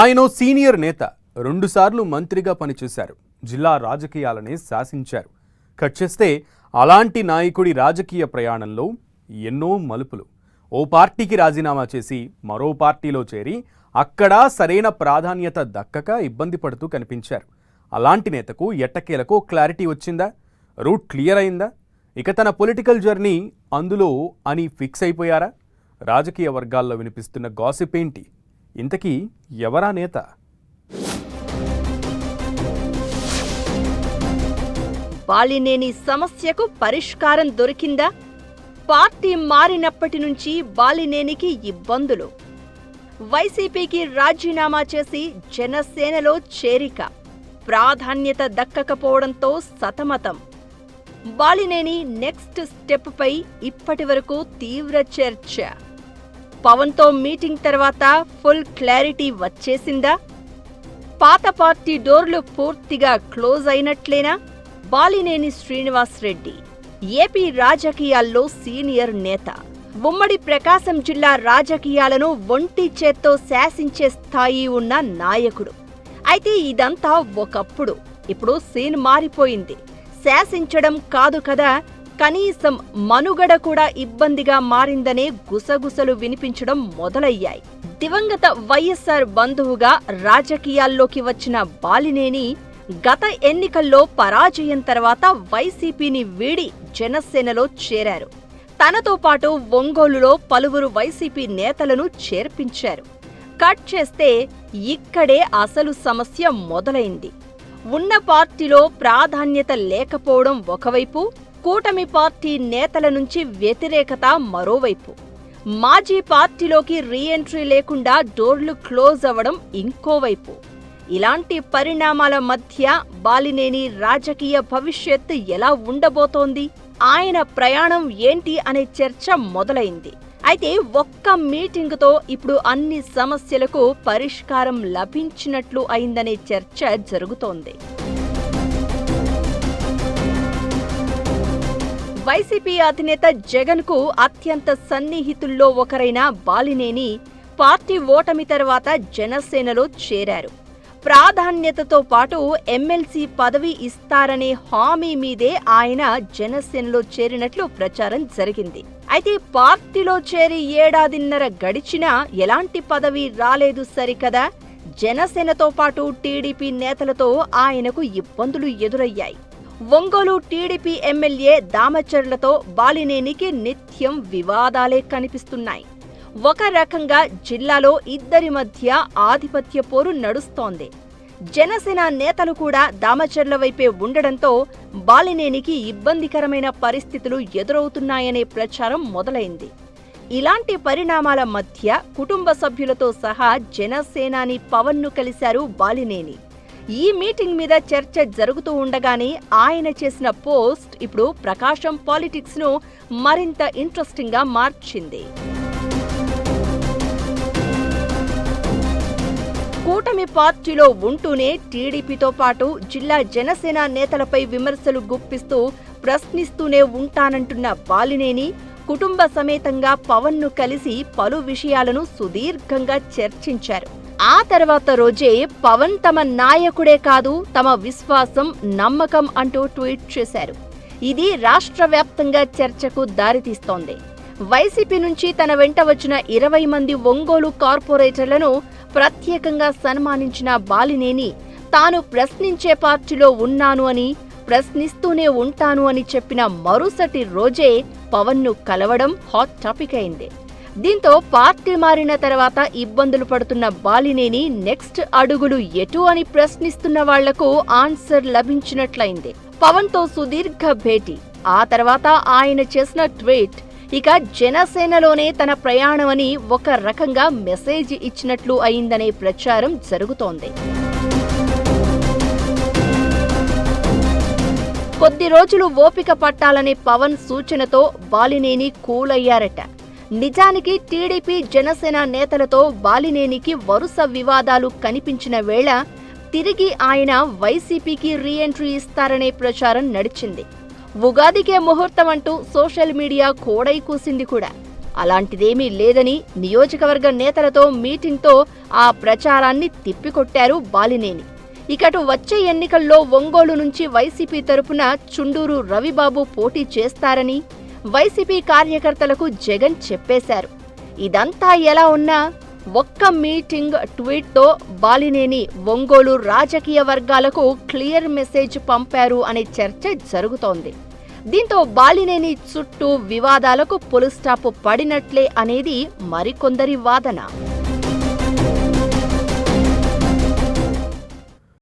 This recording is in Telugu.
ఆయన సీనియర్ నేత, రెండుసార్లు మంత్రిగా పనిచేశారు. జిల్లా రాజకీయాలని శాసించారు. కట్ చేస్తే అలాంటి నాయకుడి రాజకీయ ప్రయాణంలో ఎన్నో మలుపులు. ఓ పార్టీకి రాజీనామా చేసి మరో పార్టీలో చేరి అక్కడ సరైన ప్రాధాన్యత దక్కక ఇబ్బంది పడుతూ కనిపించారు. అలాంటి నేతకు ఎట్టకేలకు క్లారిటీ వచ్చిందా? రూట్ క్లియర్ అయిందా? ఇక తన పొలిటికల్ జర్నీ అందులో అని ఫిక్స్ అయిపోయారా? రాజకీయ వర్గాల్లో వినిపిస్తున్న గాసిప్ ఏంటి? ఇంతకీ ఎవరా నేత? బాలినేని సమస్యకు పరిష్కారం దొరికిందా? పార్టీ మారినప్పటి నుంచి బాలినేనికి ఇబ్బందులు. వైసీపీకి రాజీనామా చేసి జనసేనలో చేరిక, ప్రాధాన్యత దక్కకపోవడంతో సతమతం. బాలినేని నెక్స్ట్ స్టెప్ పై ఇప్పటివరకు తీవ్ర చర్చ. పవన్తో మీటింగ్ తర్వాత ఫుల్ క్లారిటీ వచ్చేసిందా? పాత పార్టీ డోర్లు పూర్తిగా క్లోజ్ అయినట్లేనా? బాలినేని శ్రీనివాస్ రెడ్డి ఏపీ రాజకీయాల్లో సీనియర్ నేత, ఉమ్మడి ప్రకాశం జిల్లా రాజకీయాలను ఒంటి చేత్తో శాసించే స్థాయి ఉన్న నాయకుడు. అయితే ఇదంతా ఒకప్పుడు. ఇప్పుడు సీన్ మారిపోయింది. శాసించడం కాదు కదా, కనీసం మనుగడ కూడా ఇబ్బందిగా మారిందనే గుసగుసలు వినిపించడం మొదలయ్యాయి. దివంగత వైఎస్ఆర్ బంధువుగా రాజకీయాల్లోకి వచ్చిన బాలినేని గత ఎన్నికల్లో పరాజయం తర్వాత వైసీపీని వీడి జనసేనలో చేరారు. తనతో పాటు ఒంగోలులో పలువురు వైసీపీ నేతలను చేర్పించారు. కట్ చేస్తే ఇక్కడే అసలు సమస్య మొదలైంది. ఉన్న పార్టీలో ప్రాధాన్యత లేకపోవడం ఒకవైపు, కూటమి పార్టీ నేతల నుంచి వ్యతిరేకత మరోవైపు, మాజీ పార్టీలోకి రీఎంట్రీ లేకుండా డోర్లు క్లోజ్ అవ్వడం ఇంకోవైపు. ఇలాంటి పరిణామాల మధ్య బాలినేని రాజకీయ భవిష్యత్తు ఎలా ఉండబోతోంది? ఆయన ప్రయాణం ఏంటి అనే చర్చ మొదలైంది. అయితే ఒక్క మీటింగుతో ఇప్పుడు అన్ని సమస్యలకు పరిష్కారం లభించినట్లు అయిందనే చర్చ జరుగుతోంది. వైసీపీ అధినేత జగన్ కు అత్యంత సన్నిహితుల్లో ఒకరైన బాలినేని పార్టీ ఓటమి తర్వాత జనసేనలో చేరారు. ప్రాధాన్యతతో పాటు ఎమ్మెల్సీ పదవి ఇస్తారనే హామీ మీదే ఆయన జనసేనలో చేరినట్లు ప్రచారం జరిగింది. అయితే పార్టీలో చేరి ఏడాదిన్నర గడిచినా ఎలాంటి పదవి రాలేదు సరికదా. జనసేనతో పాటు టీడీపీ నేతలతో ఆయనకు ఇబ్బందులు ఎదురయ్యాయి. ఒంగోలు టీడీపీ ఎమ్మెల్యే దామచర్లతో బాలినేనికి నిత్యం వివాదాలే కనిపిస్తున్నాయి. ఒక రకంగా జిల్లాలో ఇద్దరి మధ్య ఆధిపత్య పోరు నడుస్తోంది. జనసేన నేతలు కూడా దామచర్ల వైపే ఉండడంతో బాలినేనికి ఇబ్బందికరమైన పరిస్థితులు ఎదురవుతున్నాయనే ప్రచారం మొదలైంది. ఇలాంటి పరిణామాల మధ్య కుటుంబ సభ్యులతో సహా జనసేనాని పవన్ను కలిశారు బాలినేని. ఈ మీటింగ్ మీద చర్చ జరుగుతూ ఉండగానే ఆయన చేసిన పోస్ట్ ఇప్పుడు ప్రకాశం పాలిటిక్స్ ను మరింత ఇంట్రెస్టింగ్ గా మార్చింది. కూటమి పార్టీలో ఉంటూనే టీడీపీతో పాటు జిల్లా జనసేన నేతలపై విమర్శలు గుప్పిస్తూ ప్రశ్నిస్తూనే ఉంటానంటున్న బాలినేని కుటుంబ సమేతంగా పవన్ను కలిసి పలు విషయాలను సుదీర్ఘంగా చర్చించారు. ఆ తర్వాత రోజే పవన్ తమ నాయకుడే కాదు, తమ విశ్వాసం, నమ్మకం అంటూ ట్వీట్ చేశారు. ఇది రాష్ట్ర వ్యాప్తంగా చర్చకు దారితీస్తోంది. వైసీపీ నుంచి తన వెంట వచ్చిన 20 మంది ఒంగోలు కార్పొరేటర్లను ప్రత్యేకంగా సన్మానించిన బాలినేని తాను ప్రశ్నించే పార్టీలో ఉన్నాను అని, ప్రశ్నిస్తూనే ఉంటాను అని చెప్పిన మరుసటి రోజే పవన్ను కలవడం హాట్ టాపిక్ అయింది. దీంతో పార్టీ మారిన తర్వాత ఇబ్బందులు పడుతున్న బాలినేని నెక్స్ట్ అడుగులు ఎటు అని ప్రశ్నిస్తున్న వాళ్లకు ఆన్సర్ లభించినట్లయింది. పవన్తో సుదీర్ఘ భేటీ, ఆ తర్వాత ఆయన చేసిన ట్వీట్ ఇక జనసేనలోనే తన ప్రయాణమని ఒక రకంగా మెసేజ్ ఇచ్చినట్లు అయిందనే ప్రచారం జరుగుతోంది. కొద్ది రోజులు ఓపిక పట్టాలనే పవన్ సూచనతో బాలినేని కూల్ అయ్యారట. నిజానికి టీడీపీ జనసేన నేతలతో బాలినేనికి వరుస వివాదాలు కనిపించిన వేళ తిరిగి ఆయన వైసీపీకి రీఎంట్రీ ఇస్తారనే ప్రచారం నడిచింది. ఉగాదికే ముహూర్తం అంటూ సోషల్ మీడియా కోడై కూసింది కూడా. అలాంటిదేమీ లేదని నియోజకవర్గ నేతలతో మీటింగ్తో ఆ ప్రచారాన్ని తిప్పికొట్టారు బాలినేని. ఇకటు వచ్చే ఎన్నికల్లో ఒంగోలు నుంచి వైసీపీ తరపున చుండూరు రవిబాబు పోటీ చేస్తారని వైసీపీ కార్యకర్తలకు జగన్ చెప్పేశారు. ఇదంతా ఎలా ఉన్నా ఒక్క మీటింగ్ ట్వీట్తో బాలినేని ఒంగోలు రాజకీయ వర్గాలకు క్లియర్ మెసేజ్ పంపారు అనే చర్చ జరుగుతోంది. దీంతో బాలినేని చుట్టూ వివాదాలకు ఫుల్ స్టాప్ పడినట్లే అనేది మరికొందరి వాదన.